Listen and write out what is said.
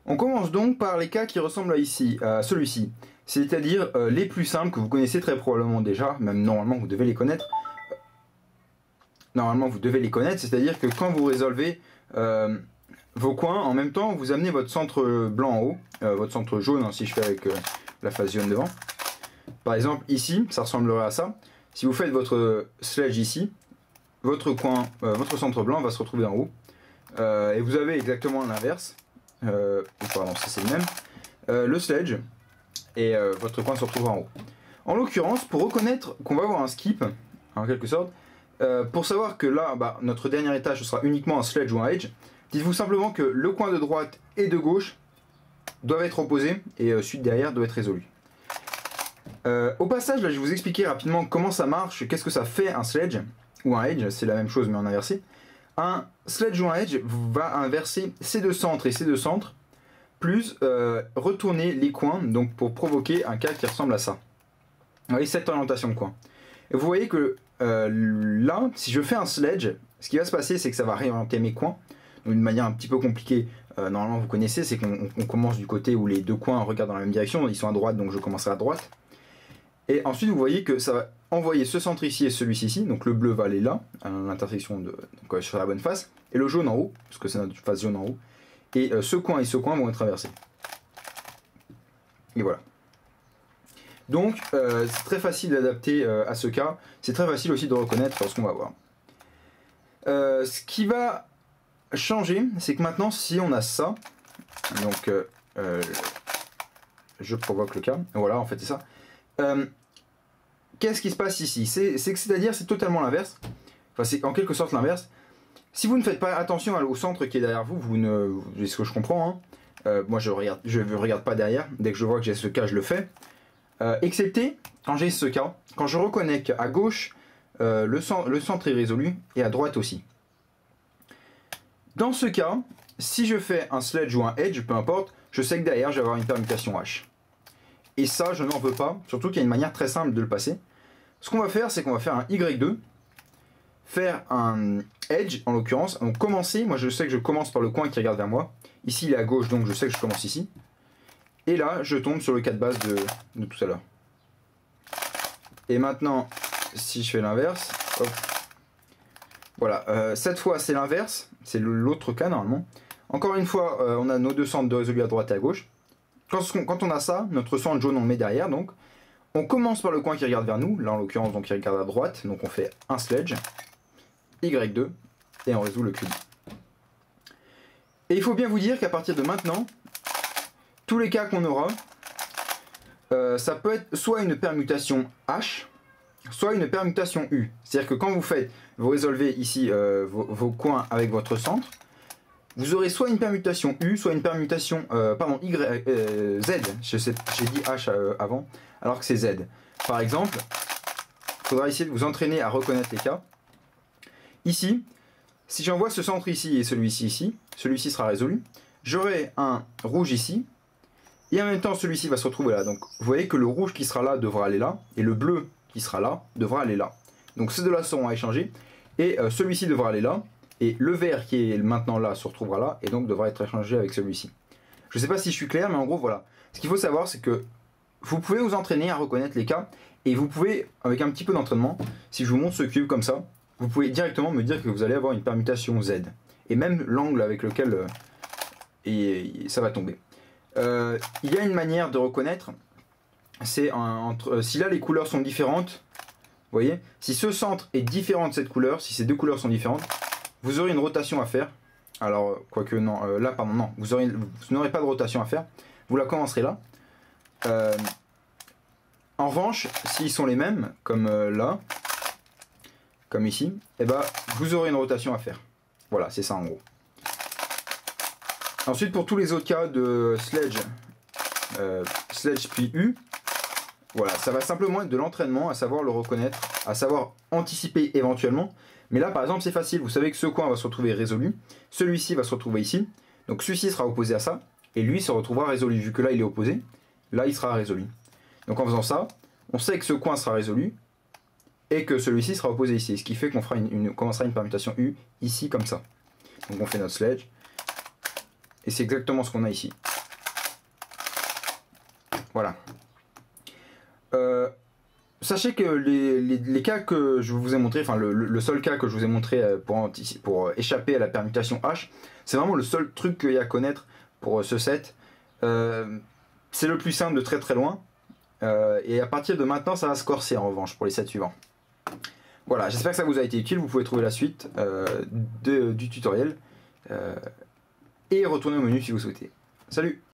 On commence donc par les cas qui ressemblent à celui-ci, c'est-à-dire les plus simples que vous connaissez très probablement déjà, même normalement vous devez les connaître. Normalement vous devez les connaître, c'est-à-dire que quand vous résolvez vos coins, en même temps vous amenez votre centre blanc en haut, votre centre jaune hein, si je fais avec la face jaune devant. Par exemple ici, ça ressemblerait à ça. Si vous faites votre sledge ici, votre coin, votre centre blanc va se retrouver en haut. Et vous avez exactement l'inverse. Pardon, ça c'est le même. Le sledge et votre coin se retrouve en haut. En l'occurrence, pour reconnaître qu'on va avoir un skip, en quelque sorte, pour savoir que là, notre dernier étage ce sera uniquement un sledge ou un edge, dites-vous simplement que le coin de droite et de gauche doivent être opposés et celui de derrière doit être résolu. Au passage, là, je vais vous expliquer rapidement comment ça marche, qu'est-ce que ça fait un sledge ou un edge, c'est la même chose mais en inversé. Un sledge ou un edge va inverser ces deux centres et ces deux centres, plus retourner les coins, donc pour provoquer un cas qui ressemble à ça. Vous voyez cette orientation de coin. Et vous voyez que là, si je fais un sledge, ce qui va se passer, c'est que ça va réorienter mes coins. D'une manière un petit peu compliquée, normalement vous connaissez, c'est qu'on commence du côté où les deux coins regardent dans la même direction, ils sont à droite, donc je commencerai à droite. Et ensuite vous voyez que ça va envoyer ce centre ici et celui-ci ici, donc le bleu va aller là, à l'intersection de, donc sur la bonne face, et le jaune en haut, parce que c'est notre face jaune en haut, et ce coin et ce coin vont être inversés. Et voilà. Donc c'est très facile d'adapter à ce cas, c'est très facile aussi de reconnaître ce qu'on va voir. Ce qui va changer, c'est que maintenant si on a ça, donc je provoque le cas, voilà en fait c'est ça. Qu'est-ce qui se passe ici? C'est-à-dire c'est totalement l'inverse, enfin c'est en quelque sorte l'inverse. Si vous ne faites pas attention au centre qui est derrière vous, c'est ce que je comprends, hein. Moi je regarde pas derrière, dès que je vois que j'ai ce cas je le fais. Excepté quand j'ai ce cas, quand je reconnais qu'à gauche le centre est résolu et à droite aussi. Dans ce cas, si je fais un sledge ou un edge, peu importe, je sais que derrière je vais avoir une permutation H. Et ça, je n'en veux pas, surtout qu'il y a une manière très simple de le passer. Ce qu'on va faire, c'est qu'on va faire un Y2, faire un edge, en l'occurrence. Donc commencer, moi je sais que je commence par le coin qui regarde vers moi. Ici, il est à gauche, donc je sais que je commence ici. Et là, je tombe sur le cas de base de tout à l'heure. Et maintenant, si je fais l'inverse, hop. Voilà, cette fois c'est l'inverse, c'est l'autre cas normalement. Encore une fois, on a nos deux centres de résolus à droite et à gauche. Quand on a ça, notre centre jaune on le met derrière, donc on commence par le coin qui regarde vers nous, là en l'occurrence donc il regarde à droite, donc on fait un sledge, Y2, et on résout le cube. Et il faut bien vous dire qu'à partir de maintenant, tous les cas qu'on aura, ça peut être soit une permutation H, soit une permutation U. C'est-à-dire que quand vous résolvez ici vos coins avec votre centre, vous aurez soit une permutation U, soit une permutation, Z, j'ai dit H avant, alors que c'est Z. Par exemple, il faudra essayer de vous entraîner à reconnaître les cas. Ici, si j'envoie ce centre ici et celui-ci ici, celui-ci sera résolu. J'aurai un rouge ici, et en même temps celui-ci va se retrouver là. Donc vous voyez que le rouge qui sera là devra aller là, et le bleu qui sera là devra aller là. Donc ces deux-là seront à échanger, et celui-ci devra aller là. Et le vert qui est maintenant là se retrouvera là et donc devra être échangé avec celui-ci. Je ne sais pas si je suis clair, mais en gros voilà. Ce qu'il faut savoir, c'est que vous pouvez vous entraîner à reconnaître les cas et vous pouvez, avec un petit peu d'entraînement, si je vous montre ce cube comme ça, vous pouvez directement me dire que vous allez avoir une permutation Z. Et même l'angle avec lequel ça va tomber. Il y a une manière de reconnaître, c'est si là les couleurs sont différentes, vous voyez, si ce centre est différent de cette couleur, si ces deux couleurs sont différentes, vous aurez une rotation à faire. Alors, quoique non, là, pardon, non, vous n'aurez pas de rotation à faire. Vous la commencerez là. En revanche, s'ils sont les mêmes, comme là, comme ici, et vous aurez une rotation à faire. Voilà, c'est ça en gros. Ensuite, pour tous les autres cas de sledge puis U, voilà, ça va simplement être de l'entraînement, à savoir le reconnaître, à savoir anticiper éventuellement. Mais là, par exemple, c'est facile. Vous savez que ce coin va se retrouver résolu. Celui-ci va se retrouver ici. Donc celui-ci sera opposé à ça. Et lui se retrouvera résolu. Vu que là, il est opposé, là, il sera résolu. Donc en faisant ça, on sait que ce coin sera résolu et que celui-ci sera opposé ici. Ce qui fait qu'on commencera une permutation U ici, comme ça. Donc on fait notre sledge. Et c'est exactement ce qu'on a ici. Voilà. Sachez que les cas que je vous ai montré, enfin le seul cas que je vous ai montré pour échapper à la permutation H, c'est vraiment le seul truc qu'il y a à connaître pour ce set. C'est le plus simple de très très loin. Et à partir de maintenant, ça va se corser en revanche pour les sets suivants. Voilà, j'espère que ça vous a été utile. Vous pouvez trouver la suite du tutoriel et retourner au menu si vous souhaitez. Salut!